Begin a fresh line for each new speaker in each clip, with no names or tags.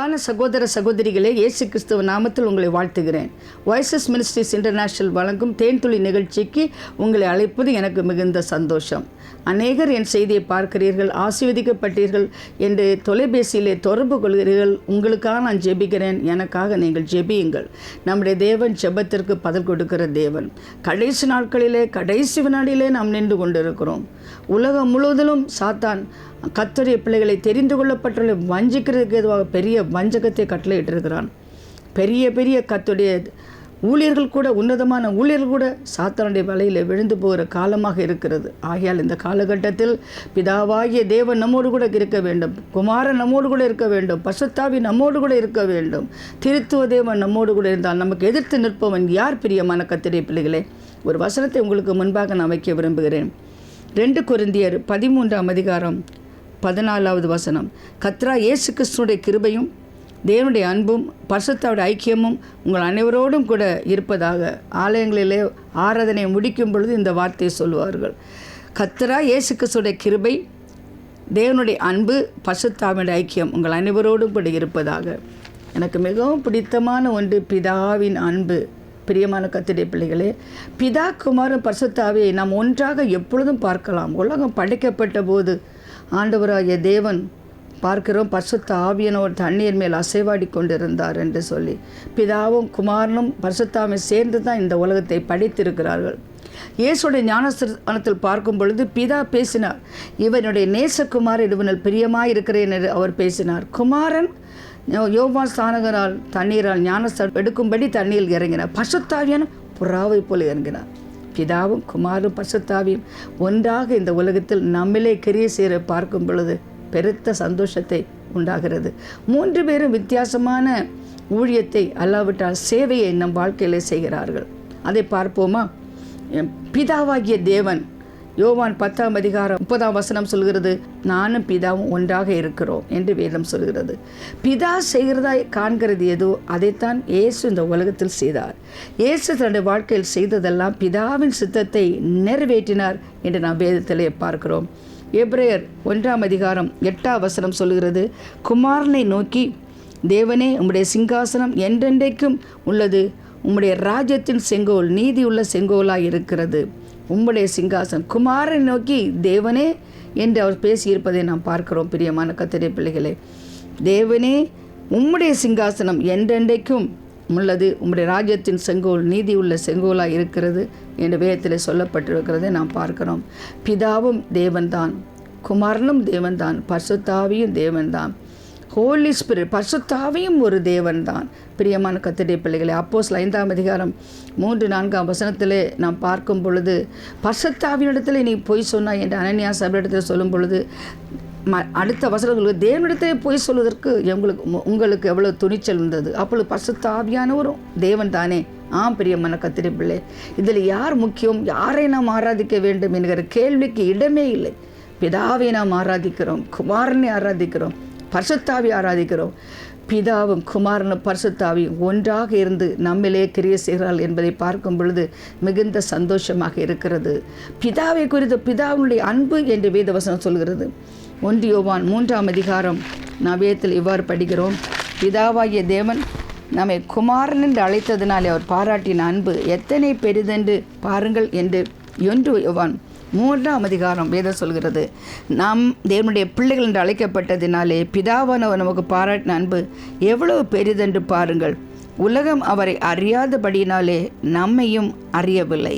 அன்பான சகோதர சகோதரிகளே, இயேசு கிறிஸ்துவ நாமத்தில் உங்களை வாழ்த்துகிறேன். வாய்ஸஸ் மினிஸ்ட்ரிஸ் இன்டர்நேஷனல் வழங்கும் தேன்துளி நிகழ்ச்சிக்கு உங்களை அழைப்பது எனக்கு மிகுந்த சந்தோஷம். அநேகர் என் செய்தியை பார்க்கிறீர்கள், ஆசீர்வதிக்கப்பட்டீர்கள் என்று தொலைபேசியிலே தொடர்பு கொள்கிறீர்கள். உங்களுக்காக நான் ஜெபிக்கிறேன், எனக்காக நீங்கள் ஜெபியுங்கள். நம்முடைய தேவன் ஜெபத்திற்கு பதில் கொடுக்கிற தேவன். கடைசி நாட்களிலே, கடைசி வினாடியிலே நாம் நின்று கொண்டிருக்கிறோம். உலகம் முழுவதிலும் சாத்தான் கர்த்தருடைய பிள்ளைகளை தெரிந்து கொள்ளப்பட்டுள்ள வஞ்சிக்கிறதுக்கு எதுவாக பெரிய வஞ்சகத்தை கட்டளையிட்டிருக்கிறான். பெரிய பெரிய கர்த்தருடைய ஊழியர்கள் கூட, உன்னதமான ஊழியர்கள் கூட சாத்தானுடைய வலையில் விழுந்து போகிற காலமாக இருக்கிறது. ஆகையால் இந்த காலகட்டத்தில் பிதாவாகிய தேவன் நம்மோடு கூட இருக்க வேண்டும், குமாரன் நம்மோடு கூட இருக்க வேண்டும், பசுத்தாவி நம்மோடு கூட இருக்க வேண்டும். திருத்துவ தேவன் நம்மோடு கூட இருந்தால் நமக்கு எதிர்த்து நிற்பவன் யார்? பிரியமான கர்த்தருடைய பிள்ளைகளே, ஒரு வசனத்தை உங்களுக்கு முன்பாக நான் வைக்க விரும்புகிறேன். 2 கொரிந்தியர் 13 வசனம். கர்த்தராகிய இயேசு கிறிஸ்துவினுடைய கிருபையும் தேவனுடைய அன்பும் பரிசுத்தருடைய ஐக்கியமும் உங்கள் அனைவரோடும் கூட இருப்பதாக. ஆலயங்களிலே ஆராதனை முடிக்கும் பொழுது இந்த வார்த்தையை சொல்வார்கள். கர்த்தராகிய இயேசு கிறிஸ்துவினுடைய கிருபை, தேவனுடைய அன்பு, பரிசுத்தருடைய ஐக்கியம் உங்கள் அனைவரோடும் கூட இருப்பதாக. எனக்கு மிகவும் பிடித்தமான ஒன்று பிதாவின் அன்பு. பிரியமான கர்த்தருடைய பிள்ளைகளே, பிதா, குமாரன், பரிசுத்த ஆவியை நாம் ஒன்றாக எப்பொழுதும் பார்க்கலாம். உலகம் படைக்கப்பட்ட போது ஆண்டவராகிய தேவன் பார்க்கிறோம், பரிசுத்த ஆவியனோர் தண்ணீர் மேல் அசைவாடி கொண்டிருந்தார் என்று சொல்லி. பிதாவும் குமாரனும் பரிசுத்தாவியும் சேர்ந்து தான் இந்த உலகத்தை படைத்திருக்கிறார்கள். இயேசுடைய ஞானஸ்தானத்தில் பார்க்கும் பொழுது பிதா பேசினார், இவனுடைய நேசகுமாரன் இவனில் பிரியமாய் இருக்கிறேன் என்று அவர் பேசினார். குமாரன் யோவான் ஸ்நானகரால் தண்ணீரால் ஞானஸ்தானம் எடுக்கும்படி தண்ணீரில் இறங்கினார். பரிசுத்தாவியான புறாவை போல இறங்கினார். பிதாவும் குமாரும் பரிசுத்தாவியும் ஒன்றாக இந்த உலகத்தில் நம்மிலே கிரியை செய்ய பார்க்கும் பொழுது பெருத்த சந்தோஷத்தை உண்டாகிறது. 3 பேரும் வித்தியாசமான ஊழியத்தை அல்லாவிட்டால் சேவையை நம் வாழ்க்கையிலே செய்கிறார்கள். அதை பார்ப்போமா? பிதாவாகிய தேவன், யோவான் 10:30 சொல்கிறது, நானும் பிதாவும் ஒன்றாக இருக்கிறோம் என்று வேதம் சொல்கிறது. பிதா செய்கிறதாய் காண்கிறது எதோ அதைத்தான் இயேசு இந்த உலகத்தில் செய்தார். இயேசு தன்னுடைய வாழ்க்கையில் செய்ததெல்லாம் பிதாவின் சித்தத்தை நிறைவேற்றினார் என்று நாம் வேதத்திலே பார்க்கிறோம். எபிரேயர் 1:8 சொல்கிறது, குமாரனை நோக்கி, தேவனே, உம்முடைய சிங்காசனம் என்றென்றைக்கும் உள்ளது, உம்முடைய ராஜ்யத்தின் செங்கோல் நீதியுள்ள செங்கோலாய் இருக்கிறது. உம்முடைய சிங்காசனம், குமாரனை நோக்கி தேவனே என்று அவர் பேசியிருப்பதை நாம் பார்க்கிறோம். பிரியமான கர்த்தருடைய பிள்ளைகளே, தேவனே, உம்முடைய சிங்காசனம் என்றென்றைக்கும் உள்ளது, உம்முடைய ராஜ்யத்தின் செங்கோல் நீதி உள்ள செங்கோலாக இருக்கிறது என்று வேதத்தில் சொல்லப்பட்டிருக்கிறதை நாம் பார்க்கிறோம். பிதாவும் தேவன்தான், குமாரனும் தேவன்தான், பரிசுத்தாவியும் தேவன்தான், ஹோலி ஸ்பிரிட் பரிசுத்தாவியும் ஒரு தேவன்தான். பிரியமான கர்த்தருடைய பிள்ளைகளே, அப்போஸ்தலர் 5:3-4 நாம் பார்க்கும் பொழுது, பரிசுத்தாவியினிடத்தில் நீ பொய் சொன்னாய் என்று அனனியா சபையிடத்தில் சொல்லும் பொழுது, அடுத்த வசனங்களுக்கு தேவனிடத்தை பொய் சொல்வதற்கு உங்களுக்கு எவ்வளோ துணிச்சல் இருந்தது. அப்பொழுது பரிசுத்த ஆவியானவரும் தேவன் தானே. பிரியமான கர்த்தருடைய பிள்ளை, இதில் யார் முக்கியம், யாரை நாம் ஆராதிக்க வேண்டும் என்கிற கேள்விக்கு இடமே இல்லை. பிதாவை நாம் ஆராதிக்கிறோம், குமாரனை ஆராதிக்கிறோம், பரிசுத்தாவி ஆராதிக்கிறோம். பிதாவும் குமாரனும் பரிசுத்தாவியும் ஒன்றாக இருந்து நம்மிலே கிரியை செய்கிறார்கள் என்பதை பார்க்கும் பொழுது மிகுந்த சந்தோஷமாக இருக்கிறது. பிதாவை குறித்து பிதாவினுடைய அன்பு என்று வேதவசனம் சொல்கிறது. 1 யோவான் 3 நாம் வேதத்தில் இவ்வாறு படிக்கிறோம், பிதாவாகிய தேவன் நம்மை குமாரன் என்று அழைத்ததினாலே அவர் பாராட்டின அன்பு எத்தனை பெரிதென்று பாருங்கள் என்று 1 யோவான் 3 வேதம் சொல்கிறது. நாம் தேவனுடைய பிள்ளைகள் என்று அழைக்கப்பட்டதினாலே பிதாவானவர் நமக்கு பாராட்டின அன்பு எவ்வளவு பெரிதென்று பாருங்கள். உலகம் அவரை அறியாதபடியினாலே நம்மையும் அறியவில்லை.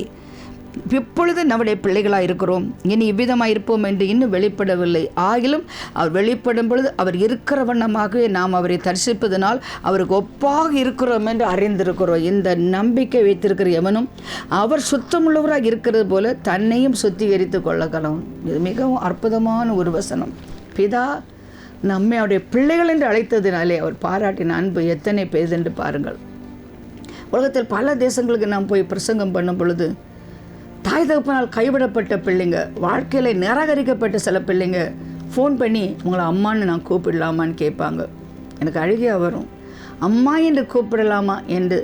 இப்பொழுது நம்முடைய பிள்ளைகளாக இருக்கிறோம், இனி இவ்விதமாக இருப்போம் என்று இன்னும் வெளிப்படவில்லை. ஆகிலும் அவர் வெளிப்படும் பொழுது அவர் இருக்கிற வண்ணமாகவே நாம் அவரை தரிசிப்பதனால் அவருக்கு ஒப்பாக இருக்கிறோம் என்று அறிந்திருக்கிறோம். இந்த நம்பிக்கை வைத்திருக்கிற எவனும் அவர் சுத்தமுள்ளவராக இருக்கிறது போல தன்னையும் சுத்திகரித்து கொள்ளலாம். இது மிகவும் அற்புதமான ஒரு வசனம். பிதா நம்மை அவருடைய பிள்ளைகள் என்று அழைத்ததினாலே அவர் பாராட்டின அன்பு எத்தனை பெரிதென்று பாருங்கள். உலகத்தில் பல தேசங்களுக்கு நாம் போய் பிரசங்கம் பண்ணும் பொழுது, தாய் தகப்பனால் கைவிடப்பட்ட பிள்ளைங்க, வாழ்க்கையில் நிராகரிக்கப்பட்ட சில பிள்ளைங்க ஃபோன் பண்ணி உங்களை அம்மான்னு நான் கூப்பிடலாமான்னு கேட்பாங்க. எனக்கு அழுகையாக வரும். அம்மா என்று கூப்பிடலாமா என்று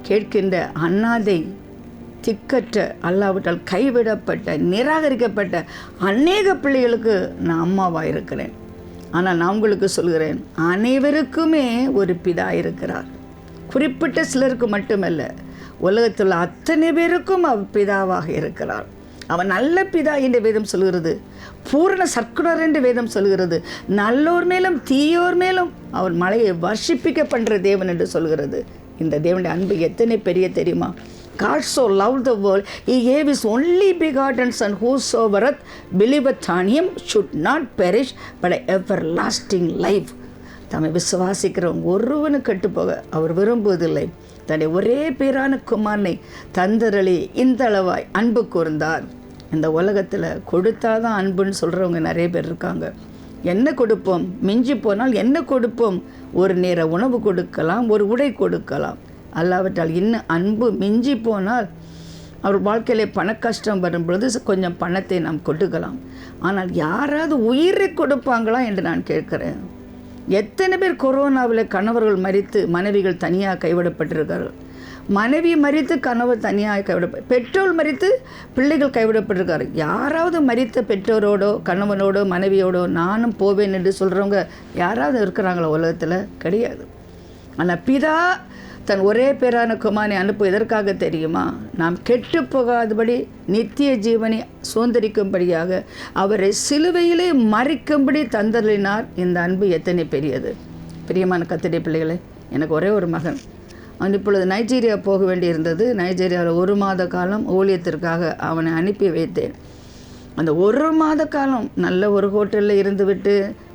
கேட்கின்ற அனாதை, திக்கற்ற, அல்லாவிட்டால் கைவிடப்பட்ட, நிராகரிக்கப்பட்ட அநேக பிள்ளைகளுக்கு நான் அம்மாவாக இருக்கிறேன். ஆனால் நான் உங்களுக்கு சொல்கிறேன், அனைவருக்குமே ஒரு பிதா இருக்கிறார். குறிப்பிட்ட சிலருக்கு மட்டுமல்ல, உலகத்தில் அத்தனை பேருக்கும் அவர் பிதாவாக இருக்கிறார். அவன் நல்ல பிதா என்று வேதம் சொல்கிறது. பூரண சர்க்குணர் என்று வேதம் சொல்கிறது. நல்லோர் மேலும் தீயோர் மேலும் அவர் மலையை வர்ஷிப்பிக்க பண்ணுற தேவன் என்று சொல்கிறது. இந்த தேவனுடைய அன்பு எத்தனை பெரிய தெரியுமா? God so loved the world, He gave His only begotten Son, whosoever believeth on Him should not perish, but everlasting life. தம்மை விசுவாசிக்கிறவன் ஒருவனு கெட்டுப்போக அவர் விரும்புவதில்லை. தன்னுடைய ஒரே பேரான குமாரனை தந்தரளி இந்த அளவாய் அன்பு கூர்ந்தார். இந்த உலகத்தில் கொடுத்தாதான் அன்புன்னு சொல்கிறவங்க நிறைய பேர் இருக்காங்க. என்ன கொடுப்போம்? மிஞ்சி போனால் என்ன கொடுப்போம்? ஒரு நேர உணவு கொடுக்கலாம், ஒரு உடை கொடுக்கலாம். அல்லாவிட்டால் இன்னும் அன்பு மிஞ்சி போனால் அவர் வாழ்க்கையிலே பண கஷ்டம் வரும்பொழுது கொஞ்சம் பணத்தை நாம் கொடுக்கலாம். ஆனால் யாராவது உயிரை கொடுப்பாங்களா என்று நான் கேட்குறேன். எத்தனை பேர் கொரோனாவில் கணவர்கள் மரித்து மனைவிகள் தனியாக கைவிடப்பட்டிருக்கார்கள். மனைவி மரித்து கணவர் தனியாக பெற்றோர் மரித்து பிள்ளைகள் கைவிடப்பட்டிருக்காரு. யாராவது மரித்த பெற்றோரோடோ கணவனோடோ மனைவியோடோ நானும் போவேன் என்று சொல்கிறவங்க யாராவது இருக்கிறாங்களா உலகத்தில்? கிடையாது. ஆனால் பிதா தன் ஒரே பேரான குமாரனை அனுப்பு எதற்காக தெரியுமா? நாம் கெட்டு போகாதபடி நித்திய ஜீவனை சுதந்திரிக்கும்படியாக அவரை சிலுவையிலே மறிக்கும்படி தந்தளினார். இந்த அன்பு எத்தனை பெரியது! பிரியமான கர்த்தருடைய பிள்ளைகளே, எனக்கு ஒரே ஒரு மகன். அவன் இப்பொழுது நைஜீரியா போக வேண்டியிருந்தது. நைஜீரியாவில் 1 மாத காலம் ஊழியத்திற்காக அவனை அனுப்பி வைத்தேன். அந்த 1 மாத காலம் நல்ல ஒரு ஹோட்டலில் இருந்துவிட்டு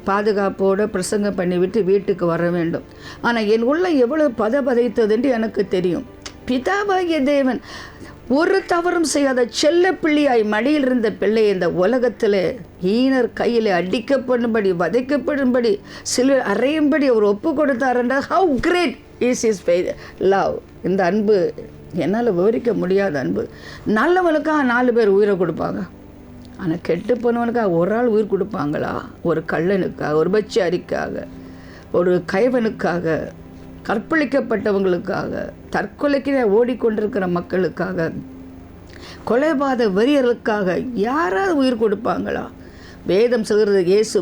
பாதுகாப்போடு பிரசங்கம் பண்ணிவிட்டு வீட்டுக்கு வர வேண்டும். ஆனால் என் உள்ள எவ்வளோ பதைத்தது என்று எனக்கு தெரியும். பிதாவாகிய தேவன் ஒரு தவறும் செய்யாத செல்ல பிள்ளையாய் மடியில் இருந்த பிள்ளை இந்த உலகத்தில் ஈனர் கையில் அடிக்கப்படும்படி வதைக்கப்படும்படி சில அறையும்படி அவர் ஒப்பு கொடுத்தார் என்றால் how great is is love! இந்த அன்பு என்னால் விவரிக்க முடியாத அன்பு. நல்லவனுக்காக 4 பேர் உயிரை கொடுப்பாங்க. ஆனால் கெட்டு போனவனுக்காக ஒரு ஆள் உயிர் கொடுப்பாங்களா? ஒரு கள்ளனுக்காக, ஒரு பச்சாரிக்காக, ஒரு கைவனுக்காக, கற்பழிக்கப்பட்டவங்களுக்காக, தற்கொலைக்கு ஓடிக்கொண்டிருக்கிற மக்களுக்காக, கொலைபாத வெறியர்களுக்காக யாராவது உயிர் கொடுப்பாங்களா? வேதம் சொல்கிறது, இயேசு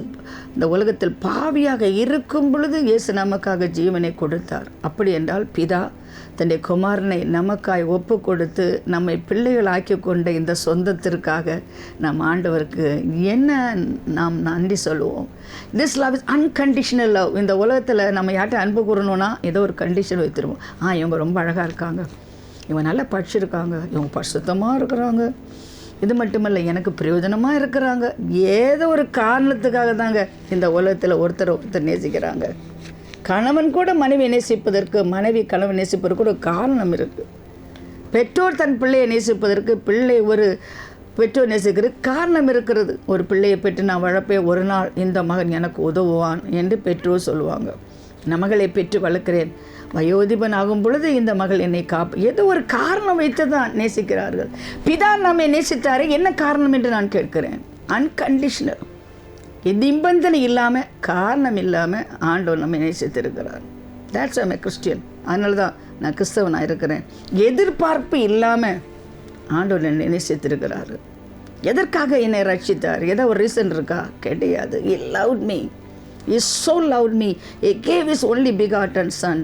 இந்த உலகத்தில் பாவியாக இருக்கும் பொழுது இயேசு நமக்காக ஜீவனை கொடுத்தார். அப்படி என்றால் பிதா தன்னுடைய குமாரனை நமக்காய் ஒப்பு கொடுத்து நம்மை பிள்ளைகள் ஆக்கி கொண்ட இந்த சொந்தத்திற்காக நம் ஆண்டவருக்கு என்ன நாம் நன்றி சொல்லுவோம். This love is unconditional love. இந்த உலகத்தில் நம்ம யார்கிட்ட அன்பு கூறணும்னா ஏதோ ஒரு கண்டிஷன் வைத்திருவோம். இவங்க ரொம்ப அழகாக இருக்காங்க, இவங்க நல்லா படிச்சிருக்காங்க, இவங்க பரிசுத்தமாக இருக்கிறாங்க, இது மட்டுமல்ல எனக்கு பிரயோஜனமாக இருக்கிறாங்க. ஏதோ ஒரு காரணத்துக்காக தாங்க இந்த உலகத்தில் ஒருத்தர் நேசிக்கிறாங்க. கணவன் கூட மனைவியை நேசிப்பதற்கு, மனைவி கணவன் நேசிப்பதற்கு ஒரு காரணம் இருக்குது. பெற்றோர் தன் பிள்ளையை நேசிப்பதற்கு, பிள்ளை ஒரு பெற்றோர் நேசிக்கிறதுக்கு காரணம் இருக்கிறது. ஒரு பிள்ளையை பெற்று நான் வளர்ப்பேன், ஒரு நாள் இந்த மகன் எனக்கு உதவுவான் என்று பெற்றோர் சொல்லுவாங்க. மகளை பெற்று வளர்க்கிறேன், வயோதிபன் ஆகும் பொழுது இந்த மகள் என்னை ஏதோ ஒரு காரணம் வைத்து தான் நேசிக்கிறார்கள். பிதா நம்மை நேசித்தாரே, என்ன காரணம் என்று நான் கேட்கிறேன். அன்கண்டிஷனல், நிபந்தனை இல்லாமல், காரணம் இல்லாமல் ஆண்டவர் நம்மை நேசித்திருக்கிறார். That's I Christian. அதனால தான் நான் கிறிஸ்தவனாக இருக்கிறேன். எதிர்பார்ப்பு இல்லாமல் ஆண்டவர் என்னை நேசித்திருக்கிறார். எதற்காக என்னை ரட்சித்தார்? ஏதோ ஒரு ரீசன் இருக்கா? கிடையாது. He loved me. He so loved me. He gave His only begotten Son.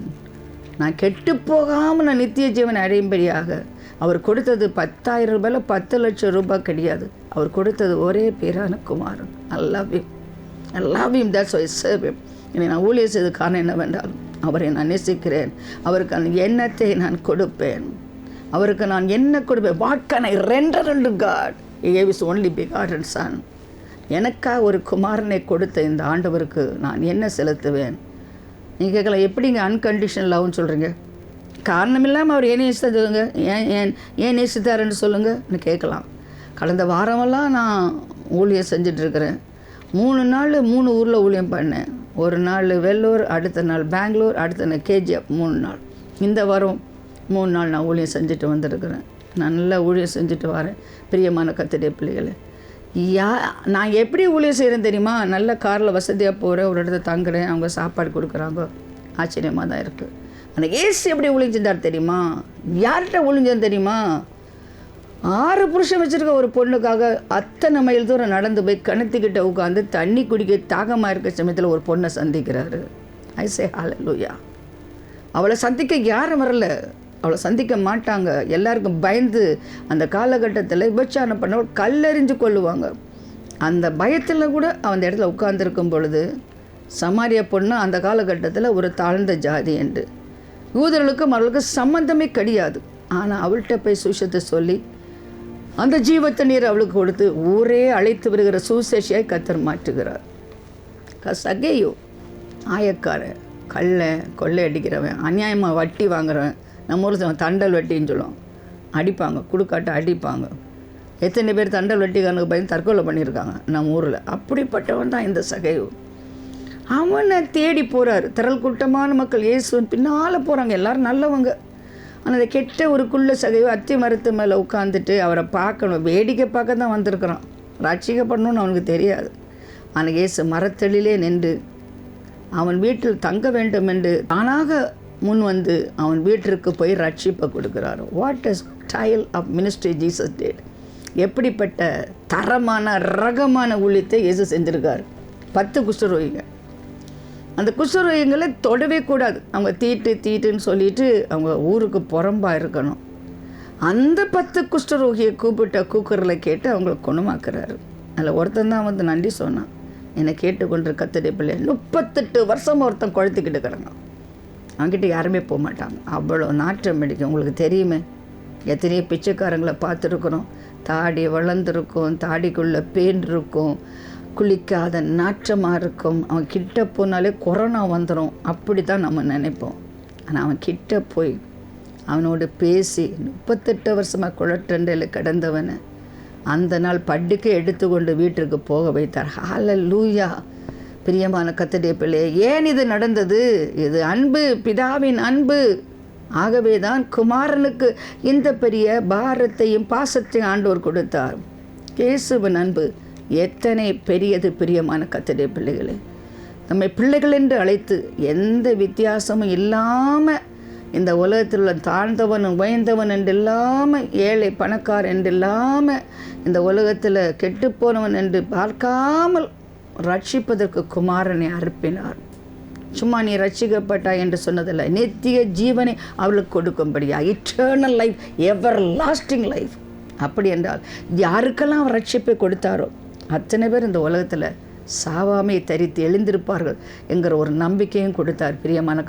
நான் கெட்டு போகாமல் நான் நித்திய ஜீவனை அடையும்படியாக அவர் கொடுத்தது 10,000 ரூபாயில் 10 லட்சம் ரூபாய் கிடையாது. அவர் கொடுத்தது ஒரே பேரான குமாரன். I love him. That's why I serve him. என்னை நான் ஊழியர் செய்த காரணம் என்னவென்றால் அவரை நான் நேசிக்கிறேன். அவருக்கு அந்த எண்ணத்தை நான் கொடுப்பேன். அவருக்கு நான் என்ன கொடுப்பேன்? What can I render unto God? He gave His only begotten Son. எனக்காக ஒரு குமாரனை கொடுத்த இந்த ஆண்டவருக்கு நான் என்ன செலுத்துவேன்? நீங்கள் கேட்கலாம், எப்படிங்க அன்கண்டிஷனல் லவ்னு சொல்கிறீங்க? காரணம் இல்லாமல் அவர் ஏன் நேசித்தார் சொல்லுங்க, ஏன் நேசித்தாருன்னு சொல்லுங்கன்னு கேட்கலாம். கடந்த வாரமெல்லாம் நான் ஊழியம் செஞ்சிட்ருக்கிறேன். 3 நாள் 3 ஊரில் ஊழியம் பண்ணேன். ஒரு நாள் வெள்ளூர், அடுத்த நாள் பெங்களூர், அடுத்த நாள் KGF. 3 நாள். இந்த வாரம் 3 நாள் நான் ஊழியம் செஞ்சுட்டு வந்திருக்கிறேன். நான் நல்லா ஊழியம் செஞ்சுட்டு வரேன். பிரியமான கர்த்தருடைய பிள்ளைகளை, நான் எப்படி ஊழியம் செய்கிறேன் தெரியுமா? நல்ல காரில் வசதியாக போகிறேன், ஒரு இடத்துல தங்குறேன், அவங்க சாப்பாடு கொடுக்குறாங்க, ஆச்சரியமாக தான் இருக்குது. ஆனால் ஏசு எப்படி ஊழியம் செஞ்சார் தெரியுமா? யார்கிட்ட ஊழியம் தெரியுமா? 6 புருஷன் வச்சுருக்க ஒரு பொண்ணுக்காக அத்தனை மைல் தூரம் நடந்து போய் கிணத்துக்கிட்ட உட்காந்து தண்ணி குடிக்க தாகமாக இருக்க சமயத்தில் ஒரு பொண்ணை சந்திக்கிறாரு. ஐ சே ஹல்லேலூயா. அவளை சந்திக்க யாரும் வரல, அவளை சந்திக்க மாட்டாங்க. எல்லாருக்கும் பயந்து அந்த காலகட்டத்தில் விபச்சாரம் பண்ண கல்லெறிஞ்சு கொள்ளுவாங்க. அந்த பயத்தில் கூட அந்த இடத்துல உட்கார்ந்துருக்கும் பொழுது சமாரியா பொண்ணு அந்த காலகட்டத்தில் ஒரு தாழ்ந்த ஜாதி என்று யூதர்களுக்கும் அவர்களுக்கு சம்பந்தமே கிடையாது. ஆனால் அவள்கிட்ட போய் சுவிசேஷத்தை சொல்லி அந்த ஜீவ தண்ணீர் அவளுக்கு கொடுத்து ஊரே அழைத்து வருகிற சுவிசேஷியாய் கர்த்தர் மாற்றுகிறார். சகேயு ஆயக்காரன், கொள்ளை அடிக்கிறவன், அநியாயமாக வட்டி வாங்குறவன். நம்ம ஊர் தண்டல் வட்டின்னு சொல்லுவோம். அடிப்பாங்க, குடுக்காட்ட அடிப்பாங்க. எத்தனை பேர் தண்டல் வட்டிக்காரனுக்கு பயந்து தற்கொலை பண்ணியிருக்காங்க நம்ம ஊரில். அப்படிப்பட்டவன் தான் இந்த சகேயு. அவனை தேடி போகிறார். திரள் கூட்டமான மக்கள் இயேசுவின் பின்னால் போகிறாங்க. எல்லோரும் நல்லவங்க. ஆனால் அந்த கெட்ட ஒரு குள்ள சகைவு அத்தி மரத்து மேலே உட்காந்துட்டு அவரை பார்க்கணும், வேடிக்கை பார்க்க தான் வந்திருக்கிறான். ரட்சிக்கப்படணும்னு அவனுக்கு தெரியாது. ஆனால் இயேசு மரத்தெழிலே நின்று அவன் வீட்டில் தங்க வேண்டும் என்று தானாக முன் வந்து அவன் வீட்டிற்கு போய் ரட்சிப்பை கொடுக்குறாரு. What is style of ministry Jesus did. எப்படிப்பட்ட தரமான ரகமான ஊழியத்தை இயேசு செஞ்சுருக்கார். 10 குஷ்டரோகிங்க. அந்த குஷ்டரோகிகளை தொடவே கூடாது. அவங்க தீட்டுன்னு சொல்லிட்டு அவங்க ஊருக்கு புறம்பாக இருக்கணும். அந்த 10 குஷ்டரோகியை கூப்பிரில் கேட்டு அவங்கள குணமாக்குறாரு. அதில் ஒருத்தன் தான் வந்து நன்றி சொன்னான். என்னை கேட்டுக்கொண்டு கர்த்தருடைய பிள்ளை 38 வருஷமாக ஒருத்தன் குழத்திக்கிட்டு இருக்கிறாங்க. அவங்ககிட்ட யாருமே போக மாட்டாங்க. அவ்வளோ நாற்றம் அடிக்கும். உங்களுக்கு தெரியுமே, எத்தனையோ பிச்சைக்காரங்களை பார்த்துருக்குறோம். தாடி வளர்ந்துருக்கும், தாடிக்குள்ளே பேன் இருக்கும், குளிக்காத நாற்றமாக இருக்கும். அவன் கிட்ட போனாலே கொரோனா வந்துடும், அப்படி தான் நம்ம நினைப்போம். ஆனால் அவன் கிட்ட போய் அவனோடு பேசி 38 வருஷமாக குளட்டண்டையில் கிடந்தவனை அந்த நாள் படுக்கை எடுத்துக்கொண்டு வீட்டிற்கு போக வைத்தார். ஹல்லேலூயா. பிரியமான கர்த்தருடைய பிள்ளையே, ஏன் இது நடந்தது? இது அன்பு, பிதாவின் அன்பு. ஆகவே தான் குமாரனுக்கு இந்த பெரிய பாரத்தையும் பாசத்தையும் ஆண்டவர் கொடுத்தார். இயேசுவின் அன்பு எத்தனை பெரியது. பிரியமான கர்த்தருடைய பிள்ளைகளே, நம்மை பிள்ளைகள் என்று அழைத்து எந்த வித்தியாசமும் இல்லாமல் இந்த உலகத்தில் உள்ள தாழ்ந்தவன் உயர்ந்தவன் என்று இல்லாமல், ஏழை பணக்கார் என்று இல்லாமல், இந்த உலகத்தில் கெட்டுப்போனவன் என்று பார்க்காமல் ரட்சிப்பதற்கு குமாரனை அனுப்பினார். சும்மா நீ ரட்சிக்கப்பட்டா என்று சொன்னதில்லை, நித்திய ஜீவனை அவளுக்கு கொடுக்கும்படியா, eternal life, everlasting life. அப்படி என்றால் யாருக்கெல்லாம் அவர் ரட்சிப்பை கொடுத்தாரோ அத்தனை பேர் இந்த உலகத்தில் சாவாமை தரித்து எழுந்திருப்பார்கள் என்கிற ஒரு நம்பிக்கையும் கொடுத்தார். பிரியமான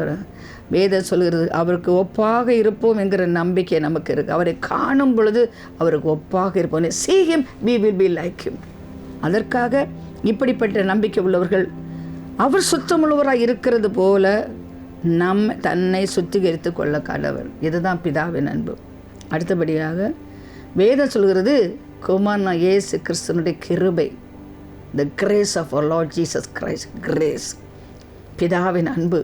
வேதம் சொல்கிறது, அவருக்கு ஒப்பாக இருப்போம் என்கிற நம்பிக்கை நமக்கு இருக்குது. அவரை காணும் பொழுது அவருக்கு ஒப்பாக இருப்போம். See him, we will be like him. அதற்காக இப்படிப்பட்ட நம்பிக்கை உள்ளவர்கள் அவர் சுத்தமுள்ளவராக இருக்கிறது போல தன்னை சுத்திகரித்து கொள்ள கடவர். இதுதான் பிதாவின் அன்பு. அடுத்தபடியாக வேதம் சொல்கிறது, குமாரனா இயேசு கிறிஸ்துவனுடைய கிருபை, the grace of our Lord Jesus Christ, grace, பிதாவின் அன்பு,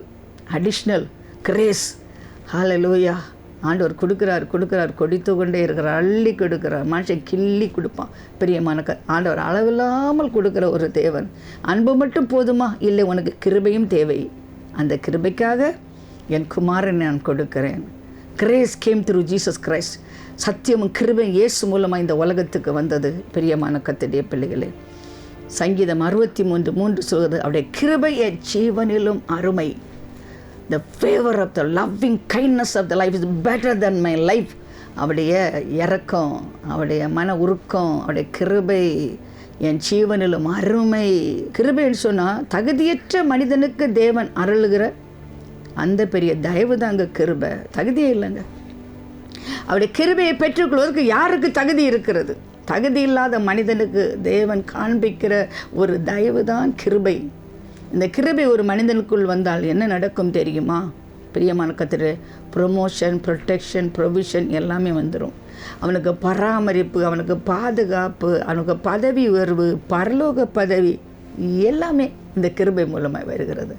அடிஷ்னல் கிரேஸ். ஹல்லேலூயா. ஆண்டவர் கொடுக்குறார் கொடுத்து கொண்டே இருக்கிறார், அள்ளி கொடுக்குறார். மனுஷன் கிள்ளி கொடுப்பான். பிரியமான ஆண்டவர் அளவில்லாமல் கொடுக்குற ஒரு தேவன். அன்பு மட்டும் போதுமா? இல்லை, உனக்கு கிருபையும் தேவை. அந்த கிருபைக்காக என் குமாரனை நான் கொடுக்கிறேன். Grace came through Jesus Christ. சத்தியமும் கிருபை இயேசு மூலமாக இந்த உலகத்துக்கு வந்தது. பிரியமான கர்த்தருடைய பிள்ளைகளே, சங்கீதம் 63:3 சொல்கிறது, அவருடைய கிருபை என் ஜீவனிலும் அருமை. The favor of the loving kindness of the life is better than my life. அவருடைய இரக்கம், அவருடைய மன உருக்கம், அவருடைய கிருபை என் ஜீவனிலும் அருமை. கிருபைன்னு சொன்னால் தகுதியற்ற மனிதனுக்கு தேவன் அருளுகிற அந்த பெரிய தயவு தாங்க கிருபை. தகுதியே இல்லைங்க. அவருடைய கிருபையை பெற்றுக்கொள்வதற்கு யாருக்கு தகுதி இருக்கிறது? தகுதி இல்லாத மனிதனுக்கு தேவன் காண்பிக்கிற ஒரு தயவு தான் கிருபை. இந்த கிருபை ஒரு மனிதனுக்குள் வந்தால் என்ன நடக்கும் தெரியுமா? பிரியமான கர்த்தரே, ப்ரொமோஷன், ப்ரொடெக்ஷன், ப்ரொவிஷன் எல்லாமே வந்துடும். அவனுக்கு பராமரிப்பு, அவனுக்கு பாதுகாப்பு, அவனுக்கு பதவி உயர்வு, பரலோக பதவி எல்லாமே இந்த கிருபை மூலமாக வருகிறது.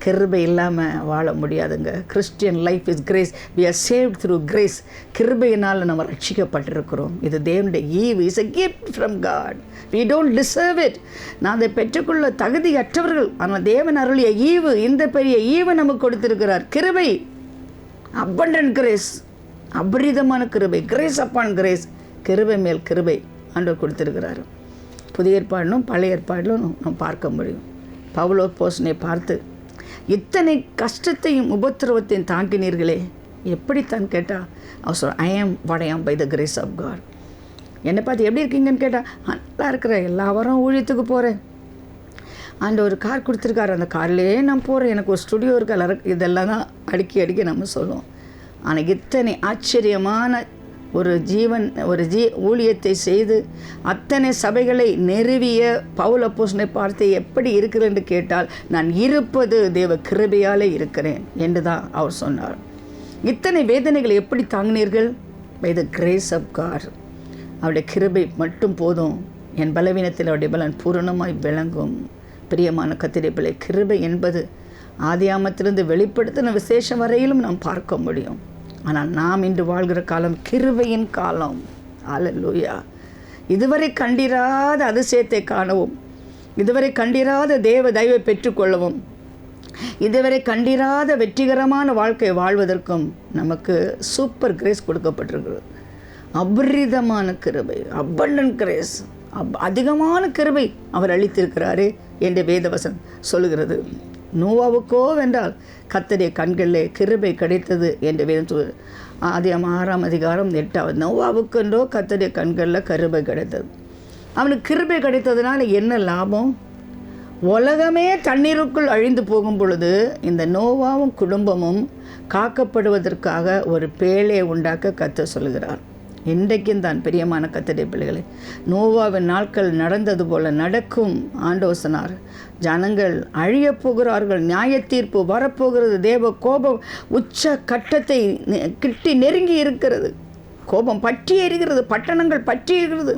கிருபை இல்லாமல் வாழ முடியாதுங்க. Christian life is grace. We are saved through grace. கிருபையினால் நம்ம ரட்சிக்கப்பட்டிருக்கிறோம். இது தேவனுடைய ஈவு. Is a gift from God. We don't deserve it. நான் அதை பெற்றுக்கொள்ள தகுதியற்றவர்கள். ஆனால் தேவன் அருளிய ஈவு, இந்த பெரிய ஈவு நமக்கு கொடுத்திருக்கிறார். கிருபை, அபண்டன்ட் கிரேஸ், அபரிதமான கிருபை, கிரேஸ் அப்பான் கிரேஸ். கிருபை மேல் கிருபை ஆண்டவர் கொடுத்துருக்கிறாரு. புதிய ஏற்பாடிலும் பழைய ஏற்பாடிலும் நம்ம பார்க்க முடியும். பவுல் அப்போஸ்தலனை பார்த்து, இத்தனை கஷ்டத்தையும் உபத்திரவத்தையும் தாங்கினீர்களே, எப்படித்தான் கேட்டால் அவர் சொல்ல, ஐ ஆம் what I am by the grace of God. என்னை பார்த்து எப்படி இருக்கீங்கன்னு கேட்டால், நல்லா இருக்கிறேன், எல்லா வாரம் ஊழியத்துக்கு போகிறேன், ஆண்டவர் ஒரு கார் கொடுத்துருக்காரு, அந்த கார்லேயே நான் போகிறேன், எனக்கு ஒரு ஸ்டுடியோ இருக்கு, இதெல்லாம் தான் அடிக்கி நம்ம சொல்லுவோம். ஆனால் இத்தனை ஆச்சரியமான ஒரு ஊழியத்தை செய்து அத்தனை சபைகளை நிறுவிய பவுல் அப்போஸ்தலனை பார்த்து எப்படி இருக்கிறேன் என்று கேட்டால், நான் இருப்பது தேவ கிருபையாலே இருக்கிறேன் என்று தான் அவர் சொன்னார். இத்தனை வேதனைகளை எப்படி தாங்கினீர்கள்? By the grace of God. அவருடைய கிருபை மட்டும் போதும், என் பலவீனத்தில் அவருடைய பலன் பூரணமாய் விளங்கும். பிரியமான கர்த்தருடைய பிள்ளை, கிருபை என்பது ஆதியாமத்திலிருந்து வெளிப்படுத்தின விசேஷம் வரையிலும் நாம் பார்க்க முடியும். ஆனால் நாம் இன்று வாழ்கிற காலம் கிருபையின் காலம். அல்லேலூயா. இதுவரை கண்டிராத அதிசயத்தை காணவும், இதுவரை கண்டிராத தேவ தயவை பெற்றுக்கொள்ளவும், இதுவரை கண்டிராத வெற்றிகரமான வாழ்க்கை வாழ்வதற்கும் நமக்கு சூப்பர் கிரேஸ் கொடுக்கப்பட்டிருக்கிறது. அபரிதமான கிருபை, அபண்டன்ட் கிரேஸ், அதிகமான கிருபை அவர் அளித்திருக்கிறாரே என்று வேதவசனம் சொல்லுகிறது. நோவாவுக்கோ வென்றால் கர்த்தருடைய கண்களிலே கிருபை கிடைத்தது என்று வேதம் சொல்லுது. ஆதியாகமம் 6ஆம் அதிகாரம் 8வது. நோவாவுக்கென்றோ கர்த்தருடைய கண்களில் கிருபை கிடைத்தது. அவனுக்கு கிருபை கிடைத்ததுனால என்ன லாபம்? உலகமே தண்ணீருக்குள் அழிந்து போகும் பொழுது இந்த நோவாவும் குடும்பமும் காக்கப்படுவதற்காக ஒரு பேழையை உண்டாக்க கர்த்தர் சொல்கிறார். இன்றைக்கும் தான் பிரியமான கர்த்தருடைய பிள்ளைகளை, நோவாவின் நாட்கள் நடந்தது போல நடக்கும். ஆண்டவர் சொன்னார், ஜனங்கள் அழியப் போகிறார்கள், நியாய தீர்ப்பு வரப்போகிறது, தேவ கோபம் உச்ச கட்டத்தை கிட்டி நெருங்கி இருக்கிறது, கோபம் பற்றி எரிகிறது, பட்டணங்கள் பற்றி எரிகிறது,